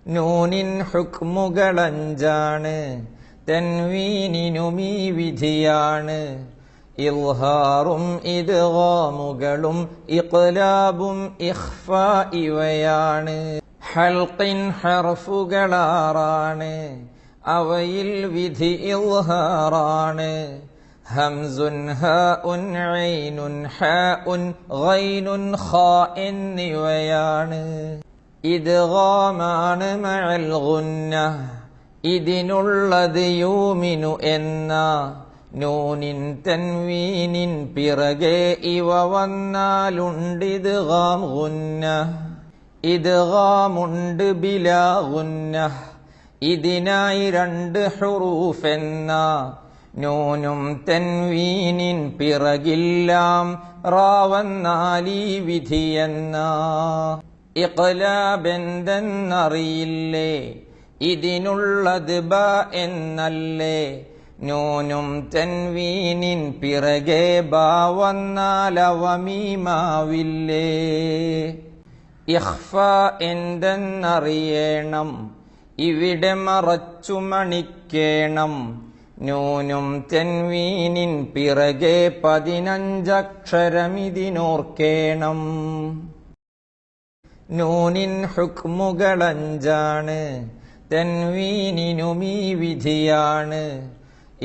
നൂനിൻ ഹുക്മുകളഞ്ചാണ്, തൻവീനിനുമീ വിധിയാണ്. ഇൽഹാറും ഇദ്ഗാമുകളും ഇഖ്ലാബും ഇഖ്ഫാ ഇവയാണ്. ഹൽഖിൻ ഹർഫുകളാറാണ്, അവയിൽ വിധി ഇൽഹാറാണ്. ഹംസുൻ ഹാഉൻ ഐനുൻ ഹാഉൻ ഗൈനുൻ ഖാ എന്നിവയാണ്. ഇദ്ഗാമാണ് മഅൽ ഗുന്ന, ഇതിനുള്ളത് യൂമിനു എന്ന. നൂനിൻ തൻവീനിൻ പിറകെ ഇവ വന്നാലുണ്ടിദ്ഗാം ഗുന്ന. ഇദ്ഗാമുണ്ട് ബിലാ ഗുന്ന, ഇതിനായി 2 ഹുറൂഫ് എന്ന. നൂനും തൻവീനിൻ പിറകില്ലാം റാവന്നാലീ വിധിയെന്ന. ഇഖ്ലാബ് എന്തെന്നറിയില്ലേ, ഇതിനുള്ളത് ബ എന്നല്ലേ. നൂനും തൻവീനിൻ പിറകെ ബ വന്നാലവ മീമാവില്ലേ. ഇഖ്ഫാ എന്തെന്നറിയണം, ഇവിടെ മറച്ചു മണിക്കേണം. നൂനും തൻവീനിൻ പിറകെ 15 അക്ഷരമിതിനോർക്കേണം. നൂനിൻ ഹുക്മുകളഞ്ചാണ്, തൻവീനിനുമീ വിധിയാണ്.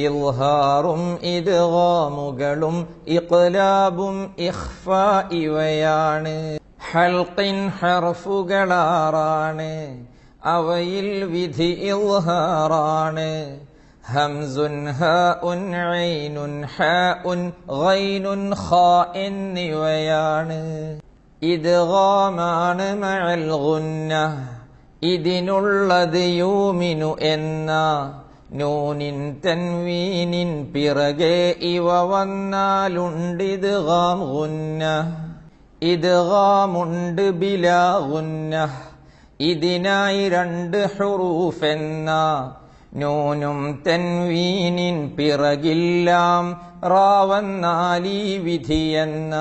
ഇൽഹാറും ഇദ്ഗാമുകളും ഇഖ്ലാബും ഇഖ്ഫാ ഇവയാണ്. ഹൽഖിൻ ഹർഫുകളാറാണ്, അവയിൽ വിധി ഇൽഹാറാണ്. ഹംസുൻ ഹാഉൻ ഐനുൻ ഹാഉൻ ഗൈനുൻ ഖാ എന്നിവയാണ്. ഇദ്ഗാമാണ് മഅൽ ഗുന്ന, ഇതിനുള്ളത് യൂമിനു എന്ന. നൂനിൻ തൻവീനിൻ പിറകെ ഇവ വന്നാലുണ്ടിദ്ഗാം ഗുന്ന. ഇദ്ഗാമുണ്ട് ബിലാ ഗുന്ന, ഇതിനായി 2 ഹുറൂഫ് എന്ന. നൂനും തൻവീനിൻ പിറകില്ലാം റാവന്നാലീ വിധിയെന്ന.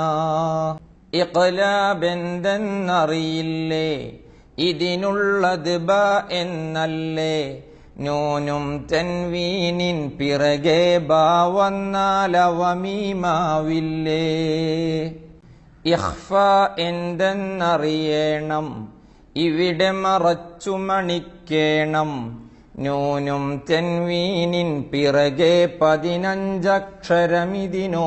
ഇഖ്ലാബ് എന്തെന്നറിയില്ലേ, ഇതിനുള്ളത് ബ എന്നല്ലേ. നൂനും തൻവീനിൻ പിറകെ ബ വന്നാലവ മീമാവില്ലേ. ഇഖ്ഫാ എന്തെന്നറിയണം, ഇവിടെ മറച്ചു മണിക്കേണം. നൂനും തൻവീനിൻ പിറകെ 15 അക്ഷരമിതിനോർക്കേണം.